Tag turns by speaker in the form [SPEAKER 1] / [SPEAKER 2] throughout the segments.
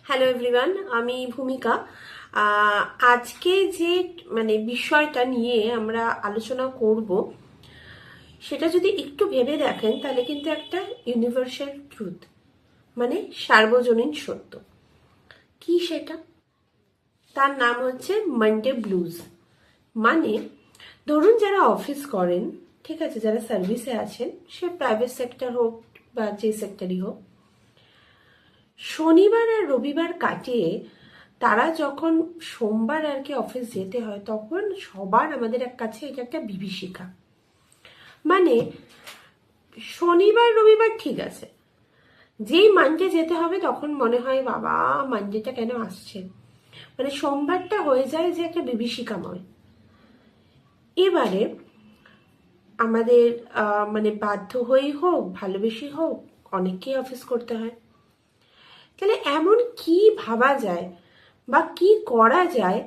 [SPEAKER 1] Hello everyone, আমি ভূমিকা। আজকে যে বিষয়টা নিয়ে আমরা আলোচনা করব সেটা যদি একটু ভেবে দেখেন তাহলে কিন্তু একটা ইউনিভার্সাল ট্রুথ, সার্বজনীন সত্য। কি সেটা? তার নাম হচ্ছে মানডে ব্লুজ। মানে ধরুন যারা অফিস করেন, ঠিক আছে, যারা সার্ভিসে আছেন, সে প্রাইভেট সেক্টর হোক বা যে সেক্টরই হোক, শনিবার আর রবিবার কাটিয়ে তারা যখন সোমবার আর কি অফিস যেতে হয়, তখন সবার আমাদের কাছে এটা একটা বিভীষিকা। মানে শনিবার রবিবার ঠিক আছে, যেই মানডে যেতে হবে তখন মনে হয় বাবা মানডেটা কেন আসছে, সোমবারটা হয়ে যায় যে একটা বিভীষিকাময়। এবারে আমাদের বাধ্য হয়েই হোক ভালোবেসে হোক অনেককেই অফিস করতে হয়। তাহলে এমন কি ভাবা যায় বা কি করা যায়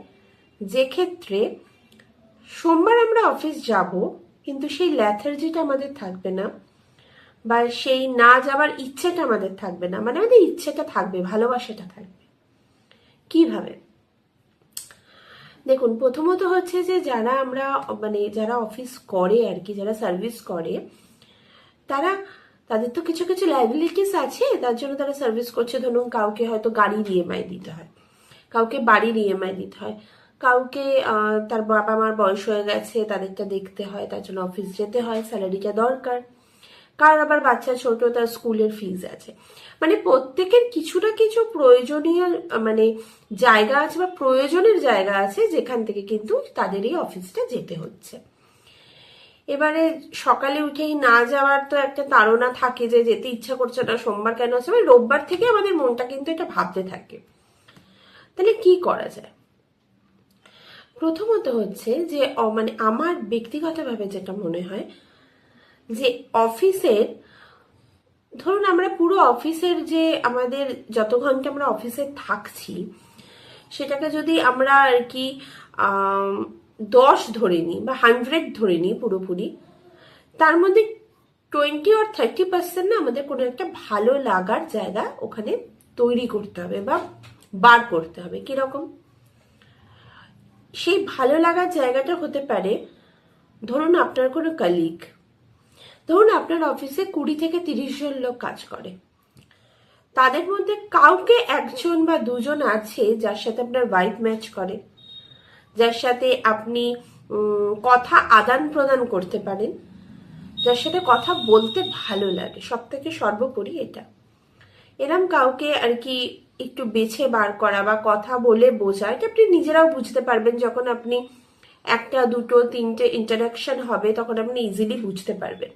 [SPEAKER 1] যে ক্ষেত্রে সোমবার আমরা অফিস যাব কিন্তু সেই ল্যাথার্জিটা আমাদের থাকবে না, বা সেই না যাওয়ার ইচ্ছেটা আমাদের থাকবে না, আমাদের ইচ্ছেটা থাকবে, ভালোবাসাটা থাকবে। কিভাবে? দেখুন, প্রথমত হচ্ছে যে যারা আমরা যারা অফিস করে আর কি, যারা সার্ভিস করে, তাদের তো কিছু কিছু লাইবিলিটিস আছে, তার জন্য তারা সার্ভিস করছে। ধরুন কাউকে হয়তো গাড়ির ইএমআই দিতে হয়, কাউকে বাড়ির ইএমআই দিতে হয়, কাউকে তার বাবা মার বয়স হয়ে গেছে তাদেরটা দেখতে হয়, তার জন্য অফিস যেতে হয়, স্যালারিটা দরকার। কার আবার বাচ্চা ছোট, তার স্কুলের ফিজ আছে। প্রত্যেকের কিছু না কিছু প্রয়োজনীয় জায়গা আছে বা প্রয়োজনের জায়গা আছে যেখান থেকে কিন্তু তাদের এই অফিসটা যেতে হচ্ছে। এবারে সকালে উঠেই না যাওয়ার তো একটা তাড়না থাকে যে যেতে ইচ্ছা করছে না, সোমবার কেন আছে, রোববার থেকে আমাদের মনটা কিন্তু এটা ভাবতে থাকে। তাহলে কি করা যায়? প্রথমত হচ্ছে যে আমার ব্যক্তিগতভাবে যেটা মনে হয় যে অফিসের, ধরুন আমরা পুরো অফিসের যে আমাদের যত ঘন্টা আমরা অফিসে থাকছি সেটাকে যদি আমরা আর কি 10 ধরে নিই বা 100 ধরে নিই পুরোপুরি, তার মধ্যে 20 or 30% না আমাদের কোনো একটা ভালো লাগার জায়গা ওখানে তৈরি করতে হবে বা বার করতে হবে। কিরকম? সেই ভালো লাগার জায়গাটা হতে পারে, ধরুন আপনার কোনো কলিগ, ধরুন আপনার অফিসে 20 থেকে 30 জন লোক কাজ করে, তাদের মধ্যে কাউকে একজন বা দুজন আছে যার সাথে আপনার ভাইব ম্যাচ করে, যার সাথে আপনি কথা আদান প্রদান করতে পারেন, যার সাথে কথা বলতে ভালো লাগে। সব থেকে সর্বোপরি এটা, এরম কাউকে আর কি একটু বেছে বার করা বা কথা বলে বোঝা, এটা আপনি নিজেরাও বুঝতে পারবেন। যখন আপনি একটা দুটো তিনটে ইন্টারাকশন হবে তখন আপনি ইজিলি বুঝতে পারবেন।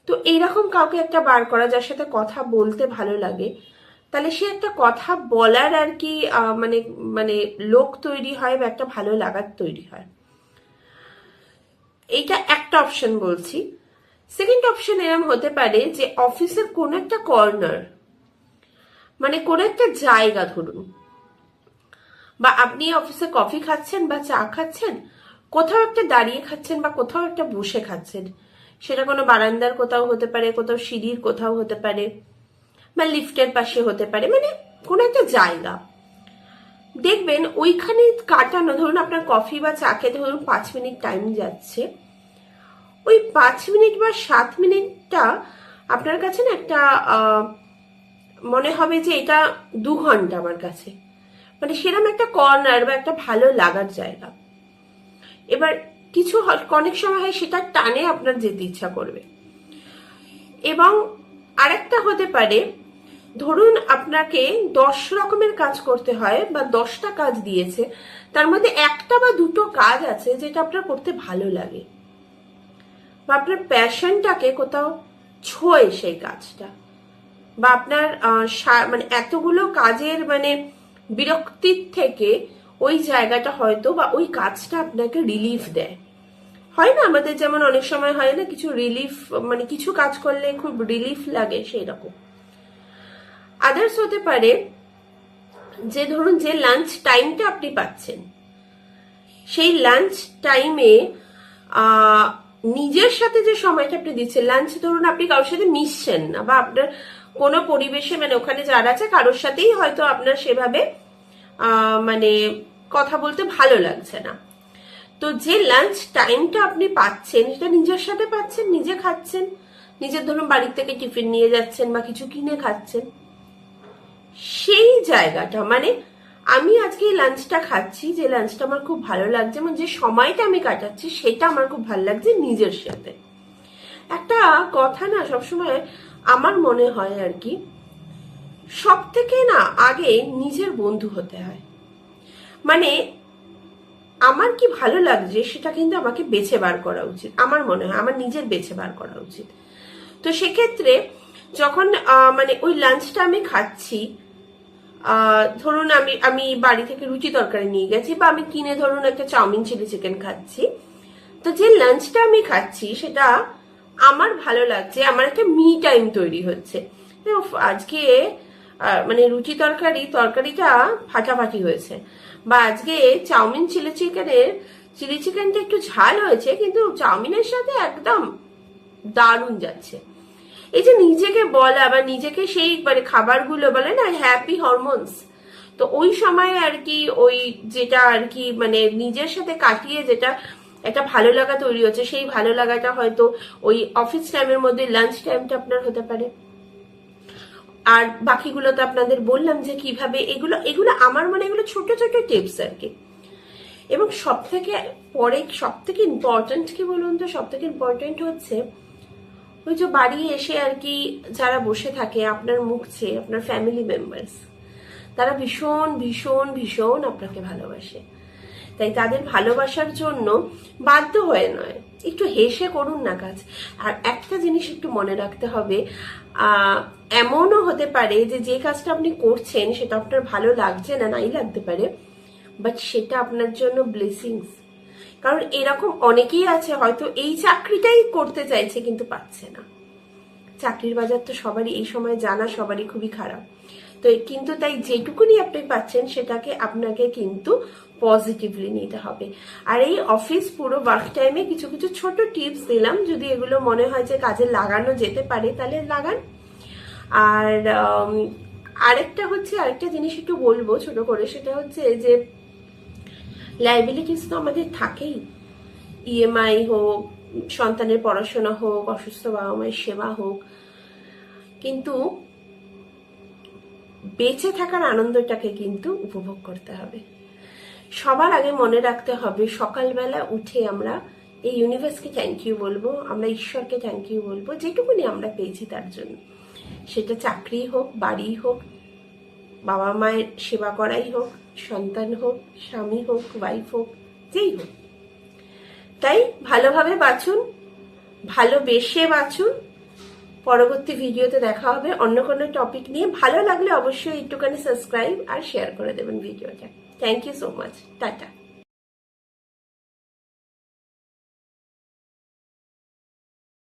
[SPEAKER 1] তো এইরকম কাউকে একটা বার করা যার সাথে কথা বলতে ভালো লাগে, তাহলে সে একটা কথা বলার আর কি মানে মানে লোক তৈরি হয় বা একটা ভালো লাগার তৈরি হয়। এইটা একটা অপশন বলছি। সেকেন্ড অপশন এরম হতে পারে যে অফিসের কোন একটা কর্নার, কোন একটা জায়গা, ধরুন বা আপনি অফিসে কফি খাচ্ছেন বা চা খাচ্ছেন, কোথাও একটা দাঁড়িয়ে খাচ্ছেন বা কোথাও একটা বসে খাচ্ছেন, সেটা কোনো বারান্দার কোথাও হতে পারে, কোথাও সিঁড়ির কোথাও হতে পারে, বা লিফটের পাশে হতে পারে, কোনো একটা জায়গা দেখবেন ওইখানে কাটানো। ধরুন আপনার কফি বা চা খেতে ধরুন 5 মিনিট টাইম যাচ্ছে, ওই 5 মিনিট বা 7 মিনিটটা আপনার কাছে না একটা মনে হবে যে এটা 2 ঘন্টা আমার কাছে। সেরকম একটা কর্নার বা একটা ভালো লাগার জায়গা। এবার কিছু অনেক সময় হয় সেটা টানে আপনার যেতে ইচ্ছা করবে। এবং আরেকটা হতে পারে, ধরুন আপনাকে 10 রকমের কাজ করতে হয় বা 10টা কাজ দিয়েছে, তার মধ্যে একটা বা দুটো কাজ আছে যেটা আপনার করতে ভালো লাগে বা আপনার প্যাশনটাকে কোথাও ছোঁয় সেই কাজটা, বা আপনার এতগুলো কাজের বিরক্তির থেকে ওই জায়গাটা হয়তো বা ওই কাজটা আপনাকে রিলিফ দেয়। হয় না আমাদের, যেমন অনেক সময় হয় না কিছু রিলিফ, কিছু কাজ করলে খুব রিলিফ লাগে, সেই রকম। আদার্স হতে পারে যে ধরুন যে লাঞ্চ টাইমটা আপনি পাচ্ছেন, সেই লাঞ্চ টাইমে নিজের সাথে যে সময়টা আপনি দিচ্ছেন, লাঞ্চ ধরুন আপনি কারোর সাথে মিশছেন না, বা আপনার কোনো পরিবেশে মানে ওখানে যারা আছে কারোর সাথেই হয়তো আপনার সেভাবে মানে কথা বলতে ভালো লাগছে না, তো যে লাঞ্চ টাইমটা আপনি পাচ্ছেন সেটা নিজের সাথে পাচ্ছেন, নিজে খাচ্ছেন, নিজের ধরুন বাড়ির থেকে টিফিন নিয়ে যাচ্ছেন বা কিছু কিনে খাচ্ছেন, সেই জায়গাটা মানে আমি আজকে এই লাঞ্চটা খাচ্ছি, যে লাঞ্চটা আমার খুব ভালো লাগছে, মানে যে সময়টা আমি কাটাচ্ছি সেটা আমার খুব ভালো লাগছে নিজের সাথে। একটা কথা না সবসময় আমার মনে হয় আর কি, সব থেকে না আগে নিজের বন্ধু হতে হয়। মানে আমার কি ভালো লাগছে সেটা কিন্তু আমাকে বেছে বার করা উচিত, আমার মনে হয় আমার নিজের বেছে বার করা উচিত। তো সেক্ষেত্রে যখন মানে ওই লাঞ্চটা আমি খাচ্ছি, ধরুন আমি বাড়ি থেকে রুটি তরকারি নিয়ে গেছি, বা আমি কিনে ধরুন একটা চাউমিন চিলি চিকেন খাচ্ছি, তো যে লাঞ্চটা আমি খাচ্ছি সেটা আমার ভালো লাগছে, আমার একটা মি টাইম তৈরি হচ্ছে। আজকে মানে রুটি তরকারিটা ফাটাফাটি হয়েছে, বা আজকে চাউমিন চিলি চিকেনটা একটু ঝাল হয়েছে, কিন্তু চাউমিনের সাথে একদম দারুণ যাচ্ছে। এই যে নিজেকে বলা বা নিজেকে সেই মানে খাবারগুলো বলে না হ্যাপি হরমোনস, তো ওই সময় আর কি ওই যেটা আর কি মানে নিজের সাথে কাটিয়ে যেটা একটা ভালো লাগা তৈরি হচ্ছে, সেই ভালো লাগাটা হয়তো ওই অফিস টাইমের মধ্যে লাঞ্চ টাইমটা আপনার হতে পারে। আর বাকিগুলো তো আপনাদের বললাম যে কিভাবে এগুলো এগুলো আমার মনে এগুলো ছোট ছোট টিপস আর কি। এবং সব থেকে ইম্পর্টেন্ট কি বলুন তো, সব থেকে ইম্পর্টেন্ট হচ্ছে ওই যে বাড়ি এসে আর কি যারা বসে থাকে আপনার মুখ চেয়ে, আপনার ফ্যামিলি মেম্বার্স, তারা ভীষণ ভীষণ ভীষণ আপনাকে ভালোবাসে। তাই তাদের ভালোবাসার জন্য বাধ্য হয়ে নয়, একটু হেসে করুন না কাজ। আর একটা জিনিস একটু মনে রাখতে হবে, এমনও হতে পারে যে যে কাজটা আপনি করছেন সেটা আপনার ভালো লাগছে না, নাই লাগতে পারে, বাট সেটা আপনার জন্য ব্লেসিংস। কারণ এরকম অনেকেই আছে হয়তো এই চাকরিটাই করতে চাইছে কিন্তু পাচ্ছে না। চাকরির বাজার তো সবারই এই সময় জানা সবারই খুবই খারাপ, তো কিন্তু তাই যেটুকুনি আপনি পাচ্ছেন সেটাকে আপনাকে কিন্তু পজিটিভলি নিতে হবে। আর এই অফিস পুরো ওয়ার্ক টাইমে কিছু কিছু ছোট টিপস দিলাম, যদি এগুলো মনে হয় যে কাজে লাগানো যেতে পারে তাহলে লাগান। আর আরেকটা জিনিস একটু বলবো ছোট করে, সেটা হচ্ছে যে লাইবিলিটিস তো আমাদের থাকেই, ইএমআই হোক, সন্তানের পড়াশোনা হোক, অসুস্থ বাবা মায়ের সেবা হোক, কিন্তু বেঁচে থাকার আনন্দটাকে কিন্তু উপভোগ করতে হবে। সবার আগে মনে রাখতে হবে সকালবেলা উঠে আমরা এই ইউনিভার্সকে থ্যাংক ইউ বলবো, আমরা ঈশ্বরকে থ্যাংক ইউ বলবো যেটুকুনি আমরা পেয়েছি তার জন্য। সেটা চাকরি হোক, বাড়ি হোক, বাবা মায়ের সেবা করাই হোক, সন্তান হোক, স্বামী হোক, ওয়াইফ হোক, যেই হোক। তাই ভালোভাবে বাঁচুন, ভালোবেসে বাঁচুন। পরবর্তী ভিডিওতে দেখা হবে অন্য কোনো টপিক নিয়ে। ভালো লাগলে অবশ্যই একটুখানি সাবস্ক্রাইব আর শেয়ার করে দেবেন ভিডিওটা। Thank you so much, tata.